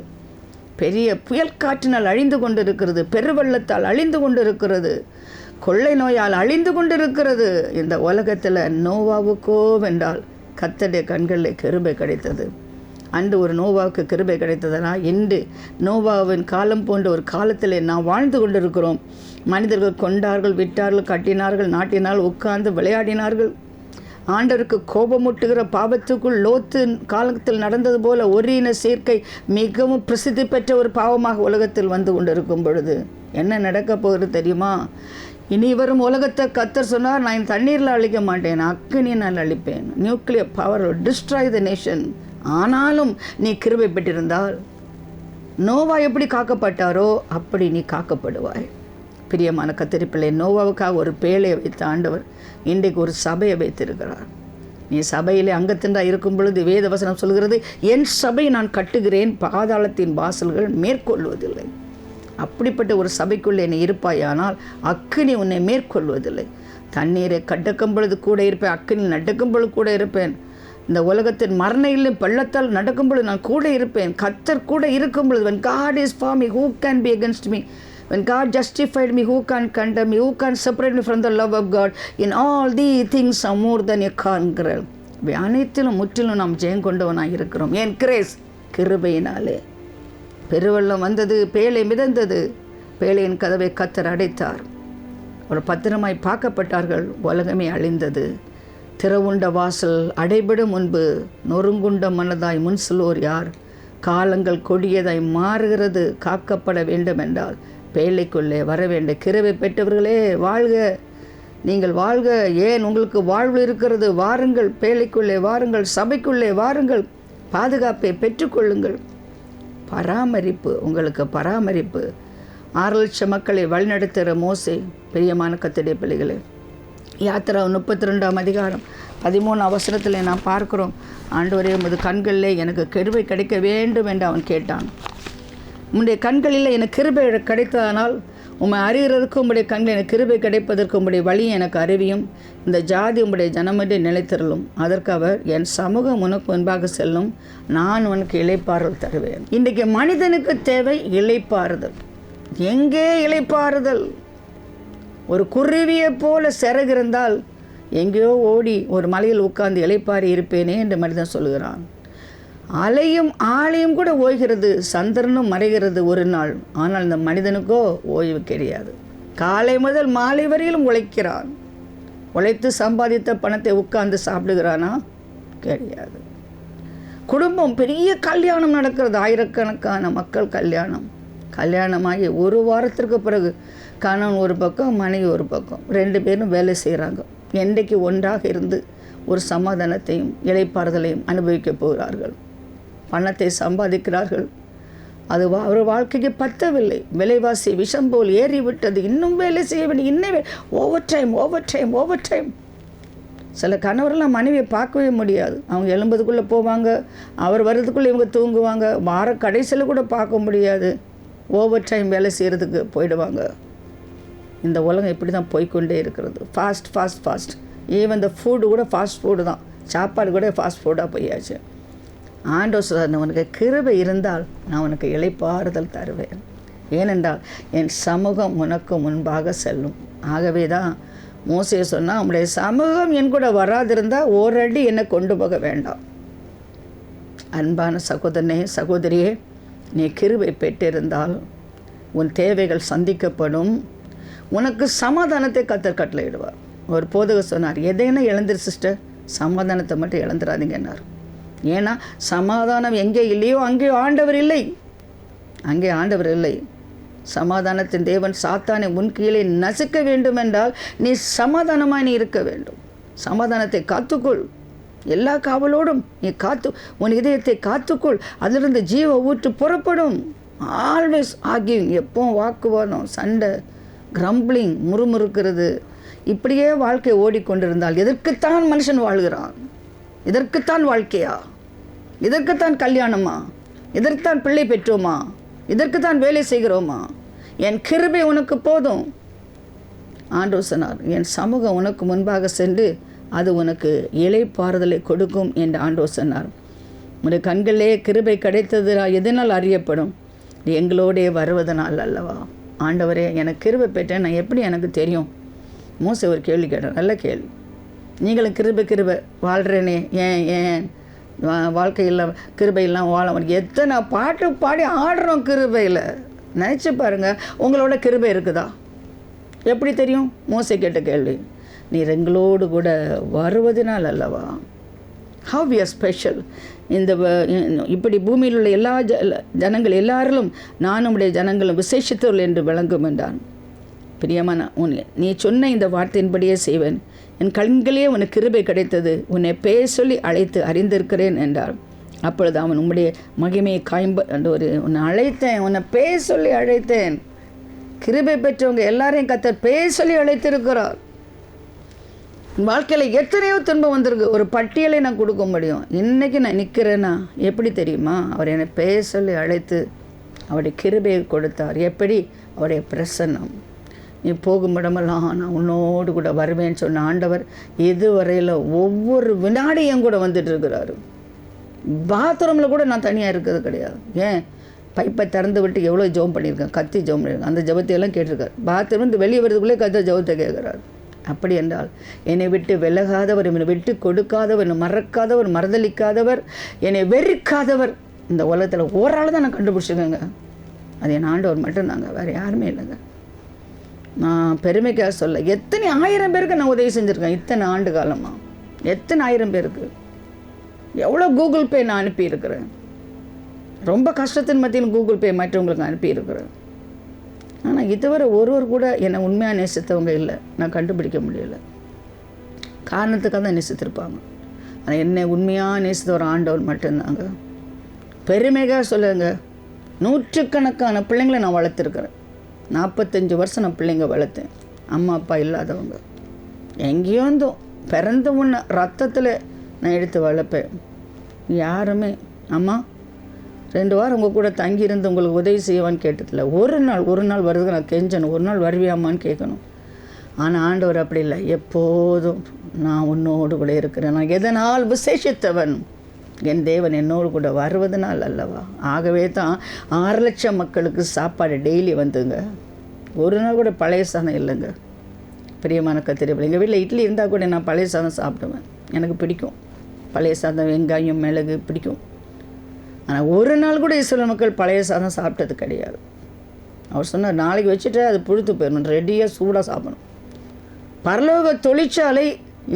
பெரிய புயல் காற்றினால் அழிந்து கொண்டிருக்கிறது, பெருவெள்ளத்தால் அழிந்து கொண்டிருக்கிறது, கொள்ளை நோயால் அழிந்து கொண்டிருக்கிறது. இந்த உலகத்தில் நோவாவுக்கோ வென்றால் கர்த்தருடைய கண்களில் கிருபை கிடைத்தது. அன்று ஒரு நோவாவுக்கு கிருபை கிடைத்ததுனா இன்று நோவாவின் காலம் போன்ற ஒரு காலத்தில் நாம் வாழ்ந்து கொண்டிருக்கிறோம். மனிதர்கள் கொண்டார்கள், விட்டார்கள், கட்டினார்கள், நாட்டினால் உட்கார்ந்து விளையாடினார்கள். ஆண்டவருக்கு கோபமூட்டுகிற பாவத்துக்குள் லோத்து காலத்தில் நடந்தது போல ஒரு இன சேர்க்கை மிகவும் பிரசித்தி பெற்ற ஒரு பாவமாக உலகத்தில் வந்து கொண்டிருக்கும் பொழுது என்ன நடக்க போகிறது தெரியுமா? இனி வரும் உலகத்தை கர்த்தர் சொன்னார், நான் தண்ணீரில் அழிக்க மாட்டேன், அக்கினியினால் அழிப்பேன். Nuclear power destroy the nation. ஆனாலும் நீ கிருபை பெற்றிருந்தால் நோவா எப்படி காக்கப்பட்டாரோ அப்படி நீ காக்கப்படுவாய். பிரியமான கர்த்தருடைய பிள்ளை, நோவாவுக்காக ஒரு பேழையை வைத்த ஆண்டவர் இன்றைக்கு ஒரு சபையை வைத்திருக்கிறார். நீ சபையிலே அங்கத்தின்றாக இருக்கும் பொழுது வேத வசனம் சொல்கிறது, என் சபை நான் கட்டுகிறேன், பாதாளத்தின் வாசல்கள் மேற்கொள்வதில்லை. அப்படிப்பட்ட ஒரு சபைக்குள்ளே நீ இருப்பாயானால் அக்கினி உன்னை மேற்கொள்வதில்லை. தண்ணீரை கட்டக்கும் பொழுது கூட இருப்பேன், அக்கினி நடக்கும் பொழுது கூட இருப்பேன், இந்த உலகத்தின் மரணையிலும் பள்ளத்தால் நடக்கும் பொழுது நான் கூட இருப்பேன். கர்த்தர் கூட இருக்கும் பொழுது, when God is for me, who can be against me? When God justified me, who can condemn me? Who can separate me from the love of God? In all these things are more than a conqueror. அனைத்திலும் முற்றிலும் நாம் ஜெயம் கொண்டவனாக இருக்கிறோம். என் grace, கிருபையினாலே. பெருவெள்ளம் வந்தது, பேழை மிதந்தது, பேழையின் கதவை கர்த்தர் அடைத்தார். ஒரு பத்திரமாய் பார்க்கப்பட்டார்கள், உலகமே அழிந்தது. திறவுண்ட வாசல் அடைபடும் முன்பு நொறுங்குண்ட மனதாய் முன் சொல்வோர் யார்? காலங்கள் கொடியதாய் மாறுகிறது, காக்கப்பட வேண்டும் என்றால் பேழைக்குள்ளே வர வேண்டும். கிருபை பெற்றவர்களே வாழ்க, நீங்கள் வாழ்க, ஏன் உங்களுக்கு வாழ்வு இருக்கிறது, வாருங்கள், பேழைக்குள்ளே வாருங்கள், சபைக்குள்ளே வாருங்கள், பாதுகாப்பை பெற்றுக்கொள்ளுங்கள். பராமரிப்பு, உங்களுக்கு பராமரிப்பு. 6 லட்சம் மக்களை வழிநடத்துகிற மோசே. பிரியமான கர்த்தருடைய பிள்ளைகளே, யாத்திரா 32ஆம் அதிகாரம் 13ஆம் வசனத்தில் நாம் பார்க்கிறோம், ஆண்டவரே உமது கண்களிலே எனக்கு கிருபை கிடைக்க வேண்டும் என்று அவன் கேட்டான். உம்முடைய கண்களில் எனக்கு கிருபை கிடைத்ததனால் உம்மை அறிகிறதுக்கு உம்முடைய கண்களில் எனக்கு கிருபை கிடைப்பதற்கு உம்முடைய வழி எனக்கு அறிவியும், இந்த ஜாதி உம்முடைய ஜனமென்று நிலைத்திரலும். அதற்கு அவர், என் சமூகம் உனக்கு முன்பாக செல்லும், நான் உனக்கு இளைப்பாறுதல் தருவேன். இன்றைக்கு மனிதனுக்கு தேவை இளைப்பாறுதல். எங்கே இளைப்பாறுதல்? ஒரு குருவியை போல சிறகிருந்தால் எங்கேயோ ஓடி ஒரு மலையில் உட்கார்ந்து இளைப்பாரி இருப்பேனே என்று மனிதன் சொல்கிறான். அலையும் ஆலையும் கூட ஓய்கிறது, சந்திரனும் மறைகிறது ஒரு நாள். ஆனால் இந்த மனிதனுக்கோ ஓய்வு கிடையாது. காலை முதல் மாலை வரையிலும் உழைக்கிறான். உழைத்து சம்பாதித்த பணத்தை உட்கார்ந்து சாப்பிடுகிறானா? கிடையாது. குடும்பம் பெரிய கல்யாணம் நடக்கிறது, ஆயிரக்கணக்கான மக்கள் கல்யாணமாகி ஒரு வாரத்திற்கு பிறகு கணவன் ஒரு பக்கம், மனைவி ஒரு பக்கம், 2 பேரும் வேலை செய்கிறாங்க. என்றைக்கு ஒன்றாக இருந்து ஒரு சமாதானத்தையும் இளைப்பாறுதலையும் அனுபவிக்கப் போகிறார்கள்? பணத்தை சம்பாதிக்கிறார்கள், அது அவர் வாழ்க்கைக்கு பத்தவில்லை. விலைவாசி விஷம் போல் ஏறிவிட்டது, இன்னும் வேலை செய்ய வேண்டிய, இன்னும் ஓவர் டைம். சில கணவரெல்லாம் மனைவியை பார்க்கவே முடியாது. அவங்க எழும்பதுக்குள்ளே போவாங்க, அவர் வர்றதுக்குள்ளே இவங்க தூங்குவாங்க. வார கடைசியில் கூட பார்க்க முடியாது, ஓவர் டைம் வேலை செய்கிறதுக்கு போயிடுவாங்க. இந்த உலகம் இப்படி தான் போய்கொண்டே இருக்கிறது. ஃபாஸ்ட். ஈவன் இந்த ஃபுட்டு கூட ஃபாஸ்ட் ஃபுட்டு தான், சாப்பாடு கூட ஃபாஸ்ட் ஃபுட்டாக போயாச்சு. ஆண்டவர் சொல்றார், உனக்கு கிருபை இருந்தால் நான் உனக்கு இளைப்பாறுதல் தருவேன், ஏனென்றால் என் சமூகம் உனக்கு முன்பாக செல்லும். ஆகவே தான் மோசே சொன்னால், உங்களுடைய சமூகம் என் கூட வராதிருந்தால் ஓரடி என்னை கொண்டு போக வேண்டாம். அன்பான சகோதரனே, சகோதரியே, நீ கிருபை பெற்றிருந்தால் உன் தேவைகள் சந்திக்கப்படும், உனக்கு சமாதானத்தை கர்த்தர் கட்டளையிடுவார். ஒரு போதகர் சொன்னார், எதைனா இழந்துரு சிஸ்டர், சமாதானத்தை மட்டும் இழந்துடாதீங்கன்னார். ஏன்னா சமாதானம் எங்கே இல்லையோ அங்கே ஆண்டவர் இல்லை. சமாதானத்தின் தேவன் சாத்தானை உன் கீழே நசுக்க வேண்டும் என்றால் நீ சமாதானமாய் நீ இருக்க வேண்டும். சமாதானத்தை காத்துக்கொள், எல்லா காவலோடும் நீ உன் இதயத்தை காத்துக்கொள், அதிலிருந்து ஜீவ ஊற்று புறப்படும். ஆல்வேஸ் ஆர்கியூங், எப்பவும் வாக்குவாதம், சண்டை, கிரம்பிளிங், முறுமுறுக்கிறது, இப்படியே வாழ்க்கை ஓடிக்கொண்டிருந்தால் எதற்குத்தான் மனுஷன் வாழ்கிறான்? இதற்குத்தான் வாழ்க்கையா? இதற்குத்தான் கல்யாணமா? இதற்குத்தான் பிள்ளை பெற்றோமா? இதற்குத்தான் வேலை செய்கிறோமா? என் கிருபை உனக்கு போதும். ஆண்டவர் சொன்னார், என் சமூகம் உனக்கு முன்பாக சென்று அது உனக்கு இளைப்பாறுதலை கொடுக்கும் என்று ஆண்டவர் சொன்னார். உடைய கண்களே கிருபை கிடைத்தது எதனால் அறியப்படும்? எங்களோடே வருவதனால் அல்லவா? ஆண்டவரே, எனக்கு கிருபை பெற்றேன், நான் எப்படி எனக்கு தெரியும்? மோசே ஒரு கேள்வி கேட்டார், நல்ல கேள்வி. நீங்களும் கிருபை வாழ்கிறேனே, ஏன் வாழ்க்கையில் கிருபையெல்லாம் வாழ முடியும்? எத்தனை பாட்டு பாடி ஆடுறோம் கிருபையில். நினச்சி பாருங்கள், உங்களோட கிருபை இருக்குதா? எப்படி தெரியும்? மோசே கேட்ட கேள்வி. நீர் எங்களோடு கூட வருவதனால் அல்லவா? How we are special. இப்படி பூமியில் உள்ள எல்லா ஜனங்கள் எல்லாரிலும் நான் நம்முடைய ஜனங்களும் விசேஷித்தவர்கள் என்று விளங்கும் என்றான். பிரியமான நீ சொன்ன இந்த வார்த்தையின்படியே செய்வேன், என் கண்களே உனக்கு கிருபை கிடைத்தது, உன்னை பெயர் சொல்லி அழைத்து அறிந்திருக்கிறேன் என்றார். அப்பொழுது அவன் உம்முடைய மகிமையை உன்னை அழைத்தேன், உன்னை பெயர் சொல்லி அழைத்தேன். கிருபை பெற்றவங்க எல்லாரையும் கர்த்தர் பெயர் சொல்லி அழைத்திருக்கிறார். வாழ்க்கையில் எத்தனையோ துன்பம் வந்திருக்கு, ஒரு பட்டியலை நான் கொடுக்க முடியும். இன்றைக்கி நான் நிற்கிறேன்னா எப்படி தெரியுமா? அவர் என்னை பெயர் சொல்லி அழைத்து அவருடைய கிருபையை கொடுத்தார். எப்படி? அவருடைய பிரசன்னம். நீ போகும் இடமெல்லாம் நான் உன்னோடு கூட வருவேன்னு சொன்ன ஆண்டவர் இதுவரையில் ஒவ்வொரு வினாடியும் கூட வந்துட்டுருக்கிறாரு. பாத்ரூமில் கூட நான் தனியாக இருக்கிறது கிடையாது. ஏன்? பைப்பை திறந்து விட்டு எவ்வளோ ஜெபம் பண்ணியிருக்கேன், கத்தி ஜெபம் பண்ணியிருக்கேன், அந்த ஜெபத்தையெல்லாம் கேட்டிருக்கார். பாத்ரூம் வெளியே வரதுக்குள்ளே கத்த ஜெபத்தை கேட்குறாரு. அப்படி என்றால் என்னை விட்டு விலகாதவர், என்னை விட்டு கொடுக்காதவர், என்னை மறக்காதவர், மறுதளிக்காதவர், என்னை வெறுக்காதவர் இந்த உலகத்தில் ஒரு ஆள் தான் நான் கண்டுபிடிச்சிருக்கேங்க. அது என் ஆண்டவர் மட்டும்தாங்க, வேறு யாருமே இல்லைங்க. நான் பெருமைக்காக சொல்ல, எத்தனை 1000 பேருக்கு நான் உதவி செஞ்சுருக்கேன் இத்தனை ஆண்டு காலமாக. எத்தனை 1000 பேருக்கு, எவ்வளோ கூகுள் பே நான் அனுப்பியிருக்கிறேன். ரொம்ப கஷ்டத்தின் மத்தியில் கூகுள் பே மற்றவங்களுக்கு அனுப்பியிருக்கிறேன். ஆனால் இதுவரை ஒருவர் கூட என்னை உண்மையாக நேசித்தவங்க இல்லை, நான் கண்டுபிடிக்க முடியலை. காரணத்துக்காக தான் நேசித்திருப்பாங்க. ஆனால் என்னை உண்மையாக நேசித்த ஒரு ஆண்டவர் மட்டும்தாங்க. பெருமைக்காக சொல்லுங்க, நூற்றுக்கணக்கான பிள்ளைங்களை நான் வளர்த்துருக்கிறேன். 45 வருஷம் நான் பிள்ளைங்க வளர்த்தேன். அம்மா அப்பா இல்லாதவங்க, எங்கேயோ இருந்தோம் பிறந்த முன்ன ரத்தத்தில் நான் எடுத்து வளர்ப்பேன். யாருமே அம்மா 2 வாரம் உங்கள் கூட தங்கியிருந்து உங்களுக்கு உதவி செய்வான்னு கேட்டதில்ல. ஒரு நாள் வருதுக்கு நான் கெஞ்சணும், ஒரு நாள் வருவியாமான்னு கேட்கணும். ஆனால் ஆண்டவர் அப்படி இல்லை, எப்போதும் நான் உன்னோடு கூட இருக்கிறேன். நான் எதனால் விசேஷித்தவன்? என் தேவன் என்னோடு கூட வருவதனால் அல்லவா? ஆகவே தான் 6 லட்சம் மக்களுக்கு சாப்பாடு டெய்லி வந்துங்க. ஒரு நாள் கூட பழைய சாதம் இல்லைங்க. பிரியமான கத்திரிப்பள்ளி, எங்கள் வீட்டில் இட்லி இருந்தால் கூட நான் பழைய சாதம் சாப்பிடுவேன், எனக்கு பிடிக்கும். பழைய சாதம், வெங்காயம், மிளகு பிடிக்கும். ஆனால் ஒரு நாள் கூட இஸ்ரவேல் மக்கள் பழைய சாதம் சாப்பிட்டது கிடையாது. அவர் சொன்னார், நாளைக்கு வச்சுட்டு அது புழுத்து போயிடணும், ரெடியாக சூடாக சாப்பிடணும். பரலோக தொழிற்சாலை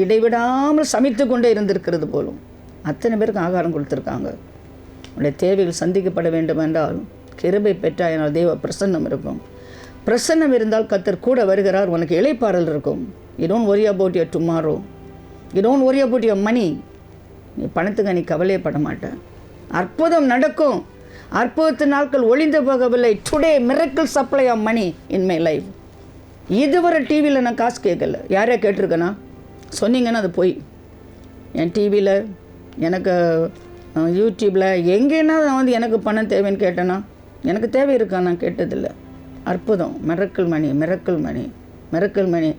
இடைவிடாமல் சமைத்து கொண்டே இருந்திருக்கிறது போலும். அத்தனை பேருக்கு ஆகாரம் கொடுத்துருக்காங்க. உடைய தேவைகள் சந்திக்கப்பட வேண்டும் என்றால் கிருபை பெற்றால் தேவ பிரசன்னம் இருக்கும். பிரசன்னம் இருந்தால் கர்த்தர் கூட வருகிறார். உனக்கு இளைப்பாறல் இருக்கும். You don't worry about your tomorrow. You don't worry about your money. நீ பணத்துக்கு நீ கவலையப்பட மாட்டேன். அற்புதம் நடக்கும். அற்புதத்து நாட்கள் ஒளிந்து போகவில்லை. Today miracle supply of money in my life. இதுவரை டிவியில் நான் காசு கேட்கல. யாரையா கேட்டிருக்கேனா? சொன்னீங்கன்னா அது போய் என் டிவியில் எனக்கு யூடியூப்பில் எங்கேன்னா நான் வந்து எனக்கு பணம் தேவைன்னு கேட்டேன்னா எனக்கு தேவை இருக்கா? நான் கேட்டதில்லை. அற்புதம், மிரக்கிள் மணி, மிரக்கிள் மணி, மிரக்கிள் மணி.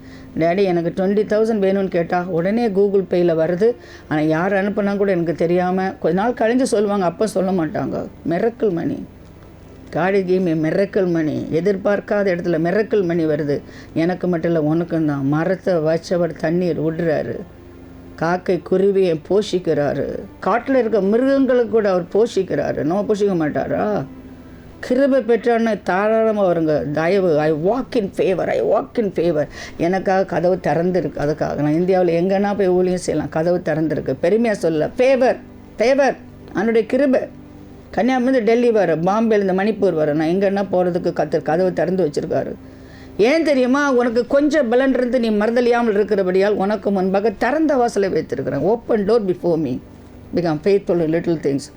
டேடி எனக்கு 20,000 வேணும்னு கேட்டால் உடனே கூகுள் பேயில் வருது. ஆனால் யார் அனுப்புனா கூட எனக்கு தெரியாமல் கொஞ்ச நாள் கழிஞ்சு சொல்லுவாங்க, அப்போ சொல்ல மாட்டாங்க. மிரக்கிள் மணி, காடி கீமி மிரக்கிள் மணி. எதிர்பார்க்காத இடத்துல மிரக்கிள் மணி வருது. எனக்கு மட்டும் இல்லை, உனக்கும் தான். மரத்தை வச்சவர் தண்ணீர் விடுறாரு. காக்கை குருவியை போஷிக்கிறாரு. காட்டில் இருக்க மிருகங்களுக்கு கூட அவர் போஷிக்கிறாரு. நம்ம போஷிக்க மாட்டாரா? கிருபை பெற்றான்னு தாராளமாக வருங்க. தயவு. I walk in favour, I walk in favour. எனக்காக கதவு திறந்துருக்கு. அதுக்காக நான் இந்தியாவில் எங்கன்னா போய் ஊழியம் செய்யலாம். கதவு திறந்துருக்கு. பெருமையாக சொல்ல. ஃபேவர், ஃபேவர், அவனுடைய கிருபை. கன்னியாகுமரி டெல்லி வர, பாம்பேலேருந்து மணிப்பூர் வர, நான் எங்கன்னா போகிறதுக்கு கதவு திறந்து வச்சுருக்காரு. ஏன் தெரியுமா? உனக்கு கொஞ்சம் பலன் இருந்து நீ மறுதலியாமல் இருக்கிறபடியால் உனக்கு முன்பாக திறந்த வாசலை வைத்திருக்கிறேன். Open door before me. Become faithful இன் லிட்டில் திங்ஸ்.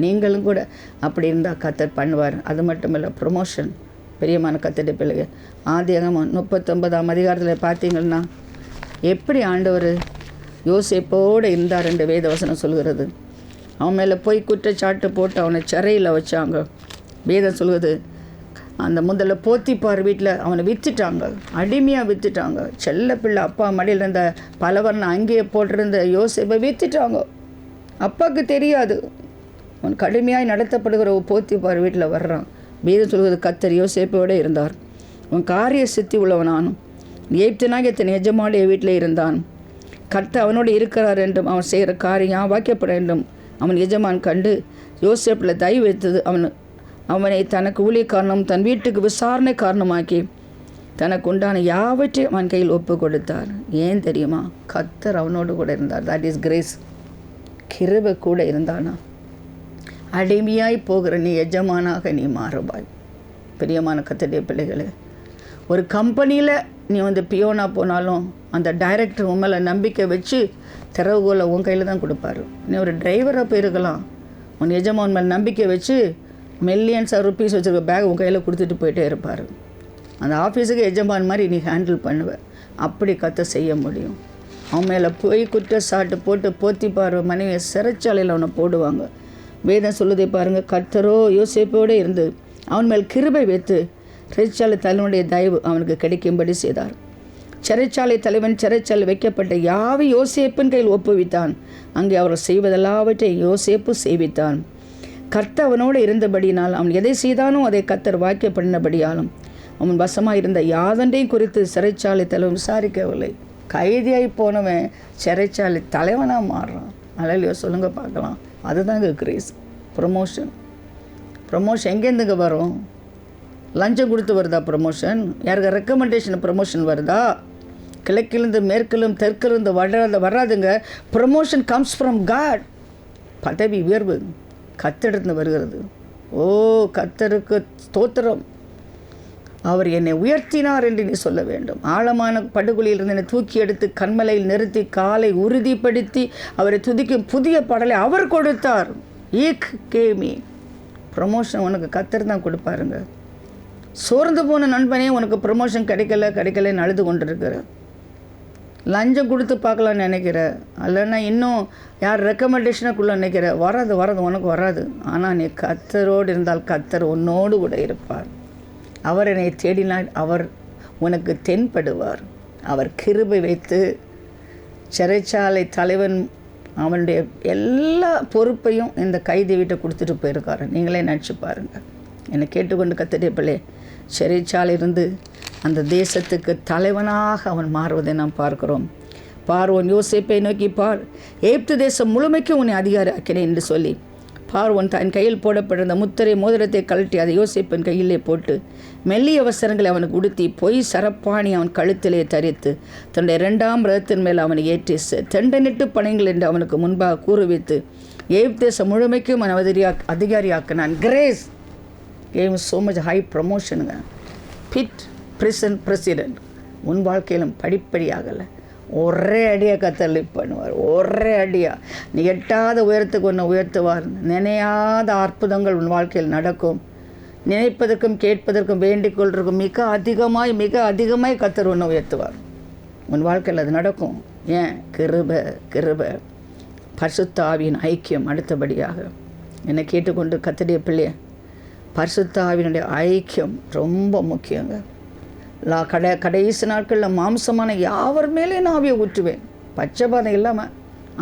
நீங்களும் கூட அப்படி இருந்தால் கர்த்தர் பண்ணுவார். அது மட்டும் இல்லை, ப்ரொமோஷன். பெரியமான கர்த்தருடைய பிள்ளைகள் ஆதியாகமம் 39ஆம் அதிகாரத்தில் பார்த்தீங்கன்னா எப்படி ஆண்டவர் யோசேப்போடு இருந்தார் என்று வேதவசனம் சொல்கிறது. அவன் மேலே போய் குற்றச்சாட்டு போட்டு அவனை சிறையில் வச்சாங்க. வேதம் சொல்கிறது, அந்த முதல்ல போத்திப்பார் வீட்டில் அவனை விற்றுட்டாங்க, அடிமையாக விற்றுட்டாங்க. செல்ல பிள்ளை அப்பா மடியில் இருந்த பலவர்னு அங்கேயே போட்டிருந்த யோசேப்பை விற்றுட்டாங்க. அப்பாவுக்கு தெரியாது. அவன் கடுமையாய் நடத்தப்படுகிற போத்திப்பார் வீட்டில் வர்றான். வேதம் சொல்கிறது, கர்த்தர் யோசேப்போடு இருந்தார். அவன் காரிய சித்தி உள்ளவனானும் எகிப்தினாகிய தன் எஜமானுடைய வீட்டில் இருந்தான். கர்த்தர் அவனோடு இருக்கிறார் என்றும் அவன் செய்கிற காரியம் வாக்கியப்பட என்றும் அவன் எஜமான் கண்டு யோசேப்பில் தயவு வைத்தது அவனை தனக்கு ஊழியக்காரனும் தன் வீட்டுக்கு விசாரணை காரணமாக்கி தனக்கு உண்டான யாவற்றையும் அவன் கையில் ஒப்பு கொடுத்தார். ஏன் தெரியுமா? கர்த்தர் அவனோடு கூட இருந்தார். That is grace. கிருபை கூட இருந்தானா அடிமையாய் போகிற நீ எஜமானாக நீ மாறுபாய். பிரியமான கர்த்தருடைய பிள்ளைகளே, ஒரு கம்பெனியில் நீ வந்து பியோனா போனாலும் அந்த டைரக்டர் உன் மேலே நம்பிக்கை வச்சு திறவுகோலை உன் கையில் தான் கொடுப்பாரு. நீ ஒரு டிரைவராக போயிருக்கலாம், உன் எஜமான் மேலே நம்பிக்கை வச்சு மில்லியன்ஸ் ஆஃப் ருப்பீஸ் வச்சுருக்க பேக் உன் கையில் கொடுத்துட்டு போயிட்டே இருப்பார். அந்த ஆஃபீஸுக்கு எஜமான் மாதிரி நீ ஹேண்டில் பண்ணுவேன். அப்படி கர்த்தர் செய்ய முடியும். அவன் மேலே போய் குற்றச்சாட்டு போட்டு போத்திப்பார் மனைவியை சிறைச்சாலையில் அவனை போடுவாங்க. வேதம் சொல்லுதை பாருங்கள், கர்த்தரோ யோசேப்போடு இருந்து அவன் மேல் கிருபை வைத்து சிறைச்சாலை தலைவனுடைய தயவு அவனுக்கு கிடைக்கும்படி செய்தார். சிறைச்சாலை தலைவன் சிறைச்சாலை வைக்கப்பட்ட யாவை யோசேப்பின் கையில் ஒப்புவித்தான். அங்கே அவர் செய்வதெல்லாவற்றை யோசேப்பு செய்வித்தான். கர்த்தர் அவனோடு இருந்தபடியினால் அவன் எதை செய்தானோ அதை கர்த்தர் வாக்கிய பண்ணினபடியாலும் அவன் வசமாக இருந்த யாதொன்றையும் குறித்து சிறைச்சாலை தலைவன் விசாரிக்கவில்லை. கைதியாகி போனவன் சிறைச்சாலை தலைவனாக மாறுறான். அல்லையோ சொல்லுங்க பார்க்கலாம். அதுதாங்க கிரேஸ். ப்ரொமோஷன் எங்கேருந்துங்க வரும்? லஞ்சம் கொடுத்து வருதா ப்ரொமோஷன்? யாருக்கு ரெக்கமெண்டேஷன் ப்ரொமோஷன் வருதா? கிழக்கிலிருந்து மேற்கிலும் தெற்கிலிருந்து வராதுங்க. Promotion comes from God. பதவி உயர்வு கர்த்தரிடந்து வருகிறது. ஓ, கர்த்தருக்கு ஸ்தோத்திரம். அவர் என்னை உயர்த்தினார் என்று நீ சொல்ல வேண்டும். ஆழமான படுகொலியிலிருந்து என்னை தூக்கி எடுத்து கண்மலையில் நிறுத்தி காலை உறுதிப்படுத்தி அவரை துதிக்கும் புதிய பாடலை அவர் கொடுத்தார். ஈக் கேமி. ப்ரொமோஷன் உனக்கு கர்த்தர் தான் கொடுப்பாருங்க. சோர்ந்து போன நண்பனே உனக்கு ப்ரொமோஷன் கிடைக்கலன்னு அழுது கொண்டிருக்கிற, லஞ்சம் கொடுத்து பார்க்கலான்னு நினைக்கிற, இல்லைன்னா இன்னும் யார் ரெக்கமெண்டேஷனுக்குள்ளே நினைக்கிற, வராது உனக்கு வராது. ஆனால் நீ கர்த்தரோடு இருந்தால் கர்த்தர் உன்னோடு கூட இருப்பார். அவர் என்னை தேடினால் அவர் உனக்கு தென்படுவார். அவர் கிருபை வைத்து சிறைச்சாலை தலைவன் அவனுடைய எல்லா பொறுப்பையும் இந்த கைதி வீட்டை கொடுத்துட்டு போயிருக்காரு. நீங்களே நினச்சி பாருங்கள். என்னை கேட்டுக்கொண்டு கர்த்தருடைய பிள்ளை, சிறைச்சாலையிலிருந்து அந்த தேசத்துக்கு தலைவனாக அவன் மாறுவதை நாம் பார்க்கிறோம். பார்வோன் யோசேப்பை நோக்கி, பார், எகிப்து தேசம் முழுமைக்கும் உன்னை அதிகாரி ஆக்கினேன் என்று சொல்லி பார்வோன் தன் கையில் போடப்பட்டிருந்த முத்திரை மோதிரத்தை கழட்டி அதை யோசேப்பின் கையிலே போட்டு மெல்லிய அவசரங்களை அவனுக்கு உடுத்தி பொய் சரப்பாணி அவன் கழுத்திலே தரித்து தன்னுடைய 2ஆம் ரதத்தின் மேல் அவனை ஏற்றி தெண்டனிட்டு பணிங்கள் என்று அவனுக்கு முன்பாக கூறுவித்து எகிப்து தேசம் முழுமைக்கும் அவன் அதிகாரியாக்கினான். Grace came so much high ப்ரமோஷனுங்க. Pit prison president. உன் வாழ்க்கையிலும் படிப்படியாகலை, ஒரே அடியாக கத்தர் லிஃப்ட் பண்ணுவார். ஒரே அடியாக நீ எட்டாத உயரத்துக்கு ஒன்று உயர்த்துவார். நினையாத அற்புதங்கள் உன் வாழ்க்கையில் நடக்கும். நினைப்பதற்கும் கேட்பதற்கும் வேண்டிக் கொள்றதுக்கும் மிக அதிகமாய் கத்தர் ஒன்று உயர்த்துவார். உன் வாழ்க்கையில் அது நடக்கும். ஏன்? கிருபை பரிசுத்த ஆவியின் ஐக்கியம். அடுத்தபடியாக என்னை கேட்டுக்கொண்டு கத்தருடைய பிள்ளைய, பரிசுத்த ஆவியினுடைய ஐக்கியம் ரொம்ப முக்கியங்க. கடைசி நாட்களில் மாம்சமான யாவர் மேலே நான் ஆவியை ஊற்றுவேன். பச்சைபாதம் இல்லாமல்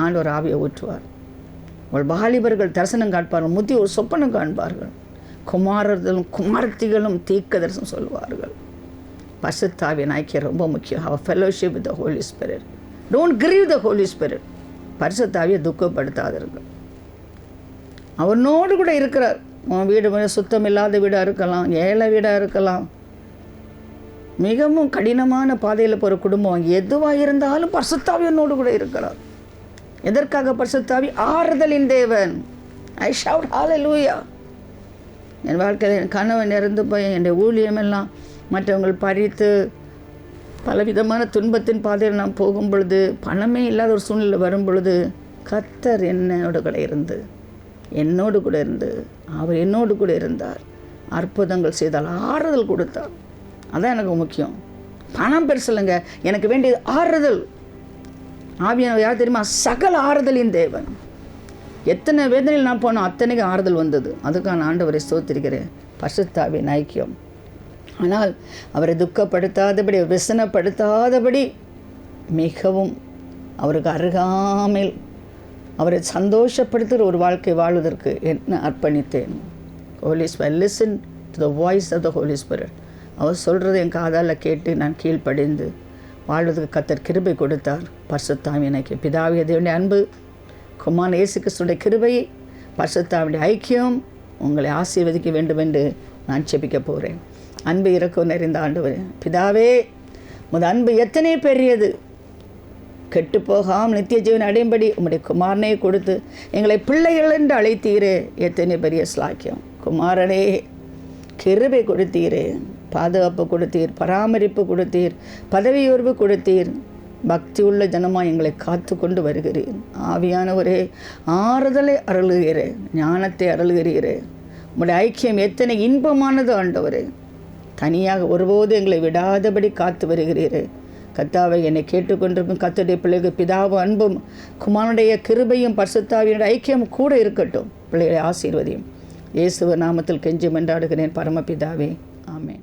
ஆண்டவர் ஆவியை ஊற்றுவார். உங்கள் வாலிபர்கள் தரிசனம் காண்பார்கள், முத்தி ஒரு சொப்பனம் காண்பார்கள். குமாரர்களும் குமாரத்திகளும் தீர்க்க தரிசனம் சொல்வார்கள். பரிசுத்த ஆவியின் ஐக்கியம் ரொம்ப முக்கியம். அவர் fellowship with the Holy Spirit. Don't grieve the Holy Spirit. பரிசுத்த ஆவியை துக்கப்படுத்தாதீர்கள். அவனோடு கூட இருக்கிறார். உன் வீடு சுத்தம் இல்லாத வீடாக இருக்கலாம், ஏழை வீடாக இருக்கலாம், மிகவும் கடினமான பாதையில் போகிற குடும்பம் எதுவாக இருந்தாலும் பரிசுத்த ஆவியோடு கூட இருக்கிறார். எதற்காக பரிசுத்த ஆவி? ஆறுதலின் தேவன். ஐ ஷவுட் ஹல்லேலூயா. என் வாழ்க்கையில் என் கணவன் இறந்து போய் என்னுடைய ஊழியமெல்லாம் மற்றவங்கள் பறித்து பலவிதமான துன்பத்தின் பாதையில் நான் போகும் பொழுது, பணமே இல்லாத ஒரு சூழ்நிலை வரும் பொழுது, கர்த்தர் என்னோடு கூட இருந்து அவர் என்னோடு கூட இருந்தார். அற்புதங்கள் செய்தால் ஆறுதல் கொடுத்தார். அதான் எனக்கு முக்கியம். பணம் பெருசில்லைங்க, எனக்கு வேண்டியது ஆறுதல். ஆவியானவர் யார் தெரியுமா? சகல ஆறுதலின் தேவன். எத்தனை வேதனையில் நான் போனோம், அத்தனைக்கு ஆறுதல் வந்தது. அதுக்கான ஆண்டவரை ஸ்தோத்திரிக்கிறேன். பரிசுத்த ஆவியின் ஐக்கியம். ஆனால் அவரை துக்கப்படுத்தாதபடி, விசனப்படுத்தாதபடி, மிகவும் அவருக்கு அருகாமையில் அவரை சந்தோஷப்படுத்துகிற ஒரு வாழ்க்கை வாழ்வதற்கு என்ன அர்ப்பணித்தேன். Holy Spirit, listen to the voice of the Holy Spirit. அவர் சொல்கிறது என் காதால் கேட்டு நான் கீழ்ப்படிந்து வாழ்வதற்கு கர்த்தர் கிருபை கொடுத்தார். பரிசுத்த ஆவியின் ஐக்கியம். பிதாவே தேவனுடைய அன்பு, குமாரன் இயேசு கிறிஸ்துவின் கிருபை, பரிசுத்த ஆவியின் ஐக்கியம் உங்களை ஆசீர்வதிக்க வேண்டும் என்று நான் ஜெபிக்க போகிறேன். அன்பு இரக்கம் நிறைந்த ஆண்டவரே, பிதாவே உமது அன்பு எத்தனை பெரியது. கெட்டு போகாமல் நித்திய ஜீவனை அடையும்படி உம்முடைய குமாரனை கொடுத்து எங்களை பிள்ளைகள் என்று அழைத்தீரே, எத்தனை பெரிய ஸ்லாக்கியம். குமாரனே, கிருபை கொடுத்தீரே, பாதுகாப்பு கொடுத்தீர், பராமரிப்பு கொடுத்தீர், பதவி உயர்வு கொடுத்தீர். பக்தி உள்ள ஜனமாக எங்களை காத்து கொண்டு வருகிறீர். ஆவியானவரே, ஆறுதலை அருளுகிறே, ஞானத்தை அருளுகிறீரே. உம்முடைய ஐக்கியம் எத்தனை இன்பமானது ஆண்டவரே. தனியாக ஒருபோது எங்களை விடாதபடி காத்து வருகிறீரே. கர்த்தாவை, என்னை கேட்டுக்கொண்டிருக்கும் கர்த்தருடைய பிள்ளைகள் பிதாவும் அன்பும் குமாரனுடைய கிருபையும் பரிசுத்த ஆவியினுடைய ஐக்கியம் கூட இருக்கட்டும். பிள்ளைகளை ஆசீர்வதியும். இயேசுவின் நாமத்தில் கெஞ்சி மன்றாடுகிறேன் பரமபிதாவே. ஆமென்.